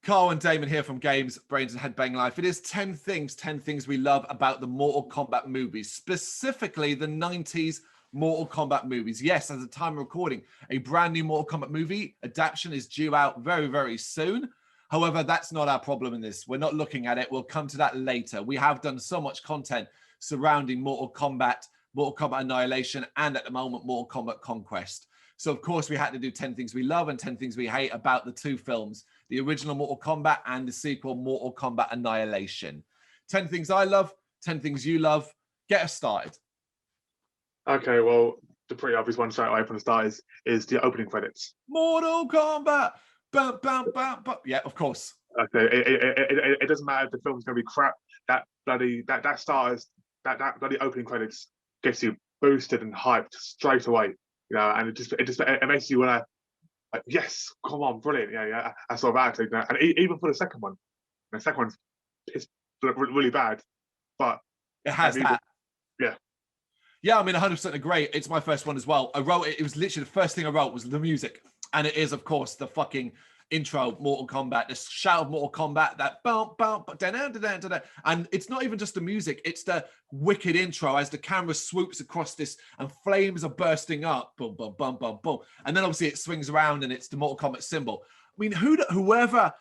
Carl and Damon here from Games, Brains and Headbang Life. It is 10 things we love about the Mortal Kombat movies, specifically the 90s Mortal Kombat movies. Yes, at the time of recording, a brand new Mortal Kombat movie adaptation is due out very, very soon. However, that's not our problem in this. We're not looking at it. We'll come to that later. We have done so much content surrounding Mortal Kombat Annihilation, and at the moment, Mortal Kombat Conquest. So, of course, we had to do 10 things we love and 10 things we hate about the two films, the original Mortal Kombat and the sequel, Mortal Kombat Annihilation. 10 things I love, 10 things you love. Get us started. Okay, well, the pretty obvious one straight away from the start is the opening credits. Mortal Kombat! Bam, bam, bam, bam. Yeah, of course. Okay, it doesn't matter if the film's going to be crap. That bloody opening credits gets you boosted and hyped straight away. You know, and it makes you want to, like, yes, come on, brilliant, yeah, that sort of attitude. And even for the second one, it's really bad, but it has that. Yeah, I mean, 100% agree. It's my first one as well. I wrote it. It was literally the first thing I wrote was the music, and it is, of course, the fucking intro, Mortal Kombat, the shout of Mortal Kombat, that bump, and it's not even just the music, it's the wicked intro as the camera swoops across this and flames are bursting up, boom, boom, boom, boom, boom, and then obviously it swings around and it's the Mortal Kombat symbol. I mean, whoever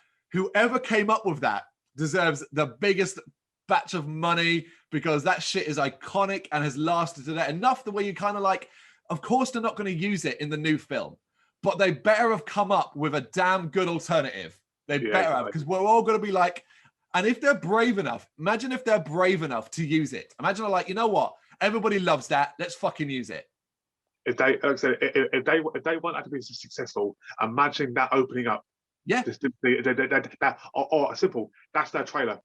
came up with that deserves the biggest batch of money, because that shit is iconic and has lasted to that enough the way you kind of like, of course they're not going to use it in the new film, but they better have come up with a damn good alternative. They better have, because we're all going to be like, and if they're brave enough, imagine if they're brave enough to use it. Imagine they're like, you know what? Everybody loves that. Let's fucking use it. If they, like I said, if they want that to be successful, imagine that opening up. Yeah. Or simple. That's their trailer.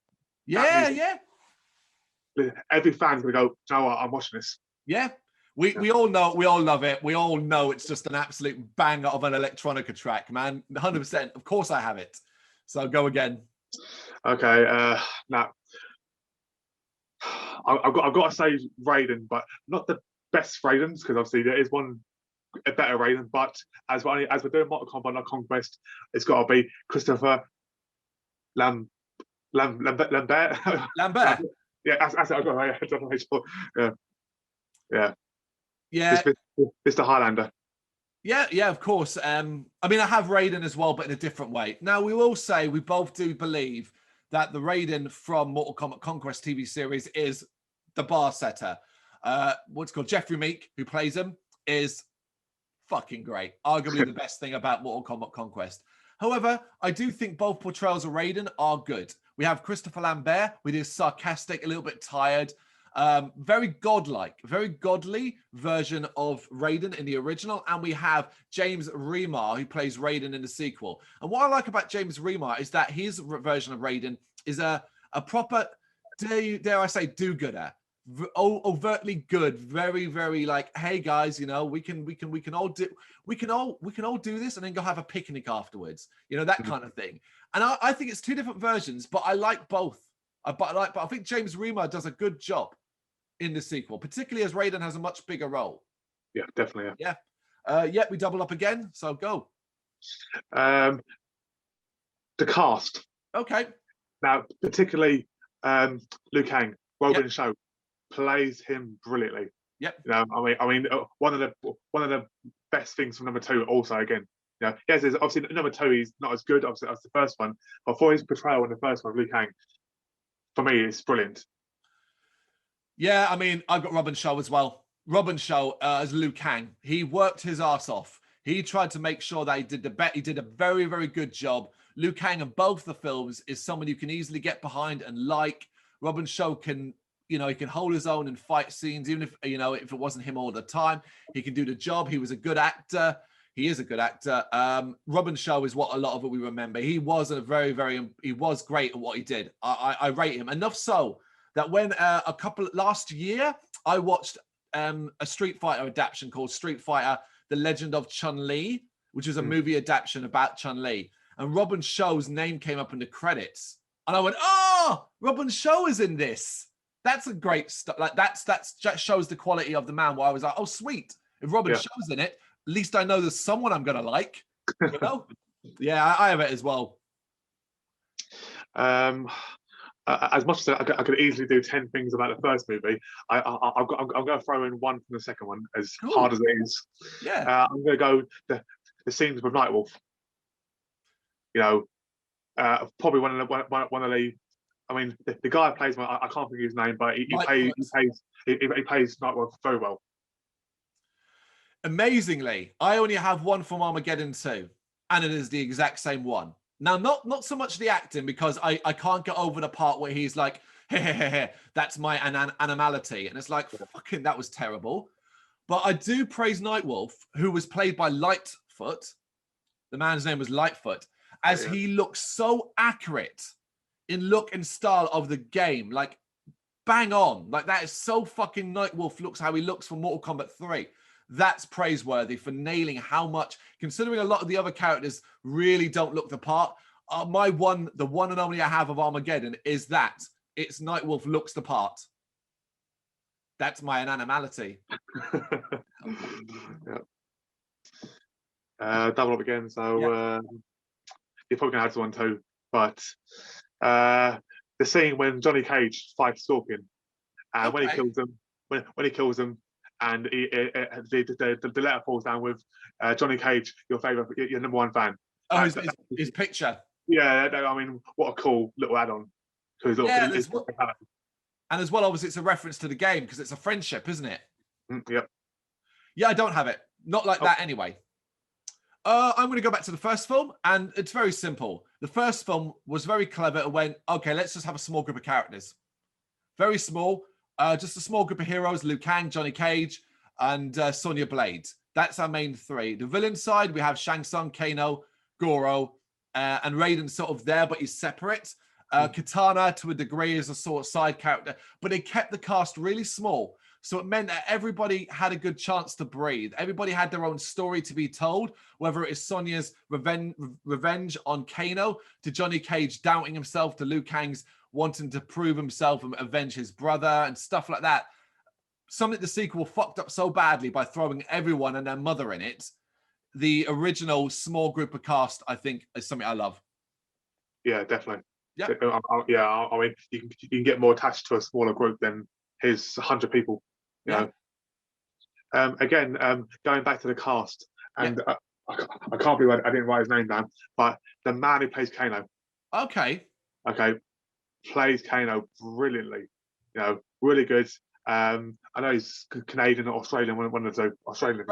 Yeah. Every fan's gonna go, you know what, I'm watching this. Yeah. We all know, we all love it. We all know it's just an absolute banger of an electronica track, man. 100%. Of course I have it. So go again. Okay, now I've got to say Raiden, but not the best Raidens, because obviously there is a better Raiden. But as we're doing Mortal Kombat not Conquest, it's got to be Christopher Lambert. Lambert. Yeah, that's it. I've got it. Yeah. Mr. Highlander. Yeah, of course. I mean, I have Raiden as well, but in a different way. Now, we will say we both do believe that the Raiden from Mortal Kombat Conquest TV series is the bar setter. What's called Jeffrey Meek, who plays him, is fucking great. Arguably the best thing about Mortal Kombat Conquest. However, I do think both portrayals of Raiden are good. We have Christopher Lambert with his sarcastic, a little bit tired, very godlike, very godly version of Raiden in the original. And we have James Remar, who plays Raiden in the sequel. And what I like about James Remar is that his version of Raiden is a proper, dare I say, do-gooder. Overtly good, very, very like, hey guys, you know, we can all do this and then go have a picnic afterwards, you know, that kind of thing. And I think it's two different versions, but I like both. But I think James Remar does a good job in the sequel, particularly as Raiden has a much bigger role. Yeah, definitely. Yeah, we double up again, so go. The cast. Okay. Now, particularly Liu Kang, Robin Show plays him brilliantly. Yep. You know, I mean, one of the best things from number two. Also, again, you know, yes, obviously number two, he's not as good obviously as the first one, but for his portrayal in the first one, Liu Kang, for me, it's brilliant. Yeah, I mean, I've got Robin Show as well. Robin Show as Liu Kang, he worked his ass off. He tried to make sure that he did a very, very good job. Liu Kang in both the films is someone you can easily get behind and like. Robin Show can, you know, he can hold his own in fight scenes, even if, you know, if it wasn't him all the time. He can do the job. He was a good actor. He is a good actor. Robin Show is what a lot of it we remember. He was he was great at what he did. I rate him enough so that when last year I watched a Street Fighter adaptation called Street Fighter: The Legend of Chun-Li, which is a movie adaptation about Chun-Li, and Robin Show's name came up in the credits, and I went, "Oh, Robin Show is in this." That's a great stuff. Like that shows the quality of the man. Where I was like, "Oh, sweet! If Robin Show's in it, at least I know there's someone I'm gonna like." You know? Yeah, I have it as well. Um, as much as I could easily do 10 things about the first movie, I'm going to throw in one from the second one, as Cool. hard as it is. Yeah. I'm going to go the scenes with Nightwolf. You know, probably one of the. I mean, the guy who plays, I can't think of his name, but Lightfoot. he plays Nightwolf very well. Amazingly, I only have one from Armageddon 2, and it is the exact same one. Now, not so much the acting, because I can't get over the part where he's like, hey, that's my animality. And it's like, fucking, that was terrible. But I do praise Nightwolf, who was played by Lightfoot. The man's name was Lightfoot, as he looks so accurate in look and style of the game. Like, bang on. Like, that is so fucking Nightwolf looks how he looks from Mortal Kombat 3. That's praiseworthy for nailing how much, considering a lot of the other characters really don't look the part. The one and only I have of Armageddon is that it's Nightwolf looks the part. That's my animality. Double up again, so you're probably gonna have to one too. But the scene when Johnny Cage fights Scorpion, and when he kills him, when he kills him, and the letter falls down with Johnny Cage, your number one fan. Oh, his picture. Yeah, I mean, what a cool little add-on to his little. And as well, obviously, it's a reference to the game because it's a friendship, isn't it? Yep. Yeah, I don't have it. Not like that anyway. I'm going to go back to the first film, and it's very simple. The first film was very clever. It went, okay, let's just have a small group of characters. Very small. Just a small group of heroes, Liu Kang, Johnny Cage, and Sonya Blade. That's our main three. The villain side, we have Shang Tsung, Kano, Goro, and Raiden sort of there, but he's separate. Katana, to a degree, is a sort of side character, but they kept the cast really small. So it meant that everybody had a good chance to breathe. Everybody had their own story to be told, whether it is Sonya's revenge on Kano, to Johnny Cage doubting himself, to Liu Kang's wanting to prove himself and avenge his brother and stuff like that. Something the sequel fucked up so badly by throwing everyone and their mother in it. The original small group of cast, I think, is something I love. Yeah, definitely. Yeah. I mean, you can get more attached to a smaller group than his 100 people. You know. Again, going back to the cast, and I can't believe I didn't write his name down, but the man who plays Kano. Okay. Plays Kano brilliantly. You know, really good. I know he's Canadian or Australian. One of the Australian.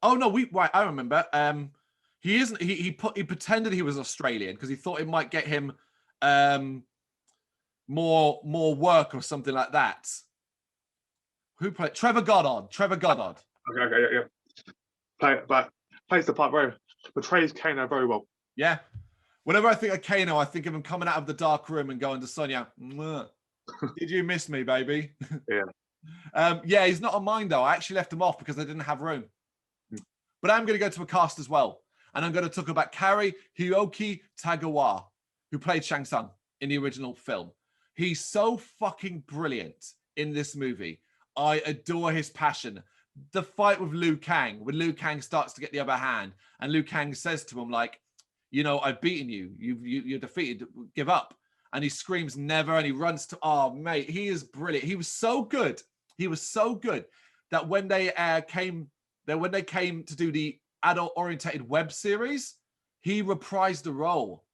Oh no, I remember. He isn't. He pretended he was Australian because he thought it might get him more work or something like that. Who played Trevor Goddard? Okay, yeah. Plays the part portrays Kano very well. Yeah. Whenever I think of Kano, I think of him coming out of the dark room and going to Sonya, did you miss me, baby? Yeah. Yeah, he's not on mine, though. I actually left him off because I didn't have room. But I'm going to go to a cast as well. And I'm going to talk about Kari Hioki Tagawa, who played Shang Tsung in the original film. He's so fucking brilliant in this movie. I adore his passion. The fight with Liu Kang, when Liu Kang starts to get the upper hand, and Liu Kang says to him, like, you know, I've beaten you. You're defeated. Give up. And he screams, never. And he runs to, oh, mate, he is brilliant. He was so good. He was so good that when they came to do the adult-orientated web series, he reprised the role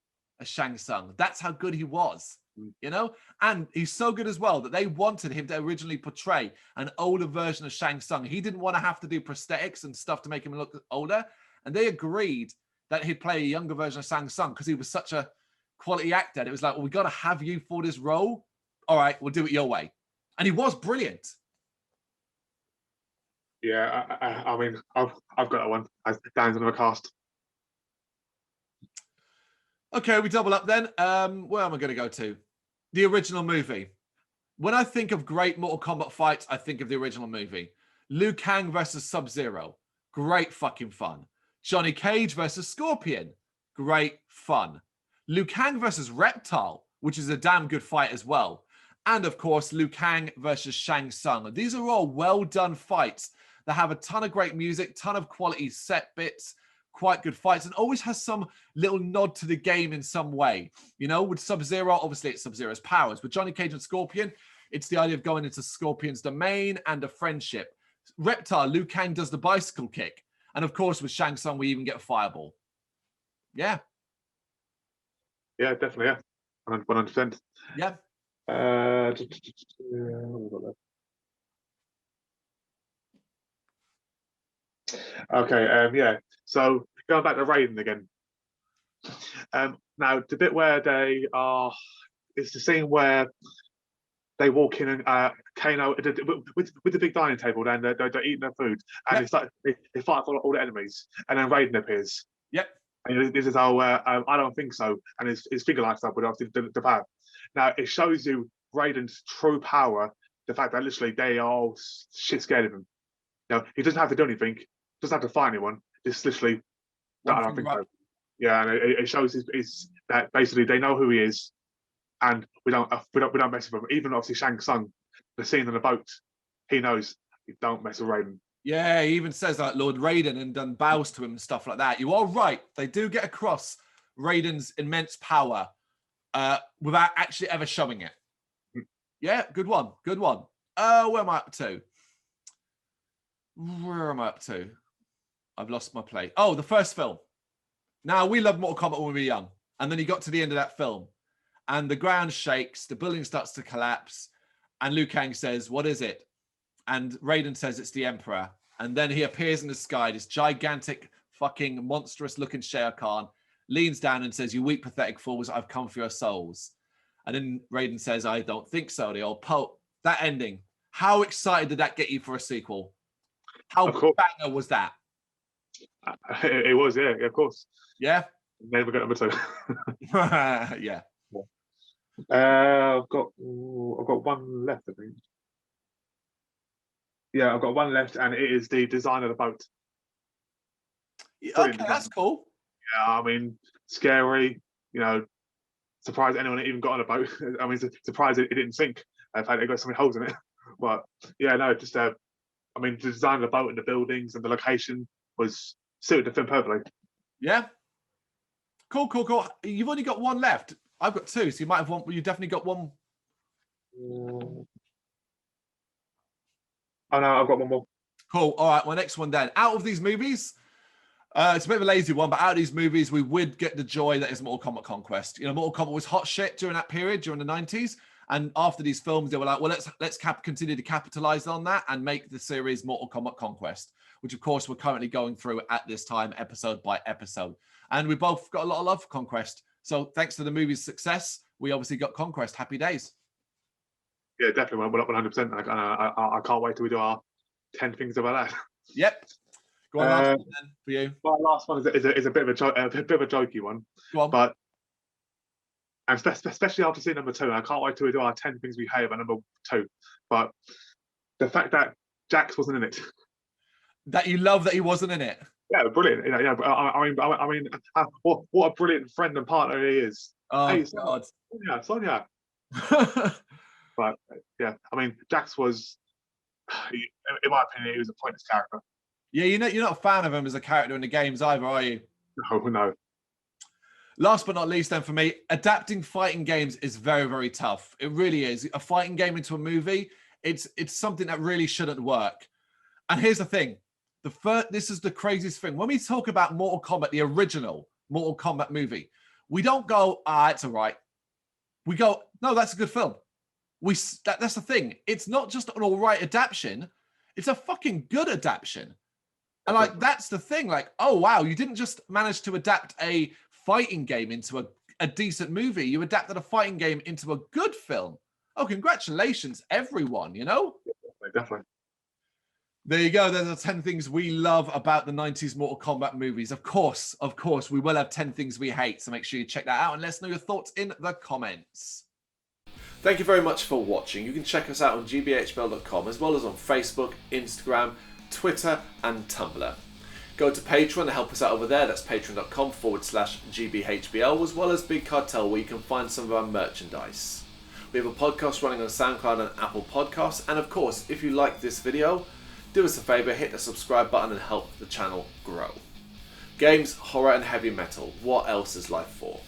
as Shang Tsung. That's how good he was, you know? And he's so good as well that they wanted him to originally portray an older version of Shang Tsung. He didn't want to have to do prosthetics and stuff to make him look older. And they agreed that he'd play a younger version of Shang Tsung because he was such a quality actor. And it was like, well, we got to have you for this role. All right, we'll do it your way. And he was brilliant. Yeah, I mean, I've got that one. Dan's another cast. Okay, we double up then. Where am I going to go to? The original movie. When I think of great Mortal Kombat fights, I think of the original movie. Liu Kang versus Sub-Zero. Great fucking fun. Johnny Cage versus Scorpion. Great fun. Liu Kang versus Reptile, which is a damn good fight as well. And of course, Liu Kang versus Shang Tsung. These are all well done fights that have a ton of great music, ton of quality set bits, quite good fights and always has some little nod to the game in some way. You know, with Sub-Zero, obviously it's Sub-Zero's powers. With Johnny Cage and Scorpion, it's the idea of going into Scorpion's domain and a friendship. Reptile, Liu Kang does the bicycle kick. And of course, with Shang Tsung, we even get a fireball. Yeah. Yeah, definitely. Yeah. 100%. Yeah. Okay. Yeah. So going back to Raiden again. Now the bit where they are, it's the scene where they walk in and Kano with the big dining table, and they're eating their food, and they fight for all the enemies, and then Raiden appears. Yep. And this is how I don't think so, and his finger lights up with the power. Now it shows you Raiden's true power, the fact that literally they are all shit scared of him. Now he doesn't have to do anything, doesn't have to fight anyone. It's literally I don't think so. Yeah, and it shows his that basically they know who he is, and we don't mess with him. Even obviously Shang Tsung, the scene on the boat, he knows you don't mess with Raiden. Yeah, he even says like Lord Raiden and done bows to him and stuff like that. You are right. They do get across Raiden's immense power without actually ever showing it. Yeah, good one. Good one. Where am I up to? Where am I up to? I've lost my plate. Oh, the first film. Now, we loved Mortal Kombat when we were young. And then you got to the end of that film. And the ground shakes, the building starts to collapse. And Liu Kang says, what is it? And Raiden says it's the Emperor. And then he appears in the sky, this gigantic, fucking monstrous looking Shao Kahn, leans down and says, you weak, pathetic fools, I've come for your souls. And then Raiden says, I don't think so. The old Pope. That ending. How excited did that get you for a sequel? How banger was that? It was, yeah, of course. Yeah? Never got number 2. Yeah. I've got one left, I think. Yeah, I've got one left, and it is the design of the boat. Okay, that's cool. Yeah, I mean, scary. You know, surprised anyone even got on a boat. I mean, surprised it didn't sink. In fact, it got so many holes in it. But yeah, no, just I mean, the design of the boat and the buildings and the location was suited the film perfectly. Yeah. Cool. You've only got one left. I've got 2, so you might have one. You definitely got one. Oh no, I've got one more. Cool. All right, well, next one then. Out of these movies, it's a bit of a lazy one, but out of these movies, we would get the joy that is Mortal Kombat Conquest. You know, Mortal Kombat was hot shit during that period, during the 90s. And after these films, they were like, well, let's continue to capitalize on that and make the series Mortal Kombat Conquest, which of course we're currently going through at this time, episode by episode. And we both got a lot of love for Conquest. So thanks to the movie's success, we obviously got Conquest. Happy days. Yeah, definitely. 100%. I can't wait till we do our 10 things about that. Yep. Go on, last one then for you. My last one is a bit of a jokey one. Go on. But and especially after seeing number 2, I can't wait till we do our 10 things we hate about number 2. But the fact that Jax wasn't in it. That you love that he wasn't in it. Yeah, brilliant. You know, yeah. I mean, what a brilliant friend and partner he is. Oh hey, God, Sonya. But yeah, I mean, Jax was, in my opinion, he was a pointless character. Yeah, you're not a fan of him as a character in the games either, are you? No. Last but not least, then for me, adapting fighting games is very, very tough. It really is. A fighting game into a movie, it's something that really shouldn't work. And here's the thing. This is the craziest thing. When we talk about Mortal Kombat, the original Mortal Kombat movie, we don't go, it's all right. We go, no, that's a good film. That's the thing. It's not just an all right adaptation. It's a fucking good adaptation. And like, that's the thing. Like, oh, wow, you didn't just manage to adapt a fighting game into a decent movie. You adapted a fighting game into a good film. Oh, congratulations, everyone, you know? Definitely. There you go. There's the 10 things we love about the 90s Mortal Kombat movies. Of course, we will have 10 things we hate. So make sure you check that out and let us know your thoughts in the comments. Thank you very much for watching. You can check us out on gbhbl.com as well as on Facebook, Instagram, Twitter and Tumblr. Go to Patreon to help us out over there. That's patreon.com/gbhbl as well as Big Cartel, where you can find some of our merchandise. We have a podcast running on SoundCloud and Apple Podcasts. And of course, if you like this video, do us a favor, hit the subscribe button and help the channel grow. Games, horror, and heavy metal. What else is life for?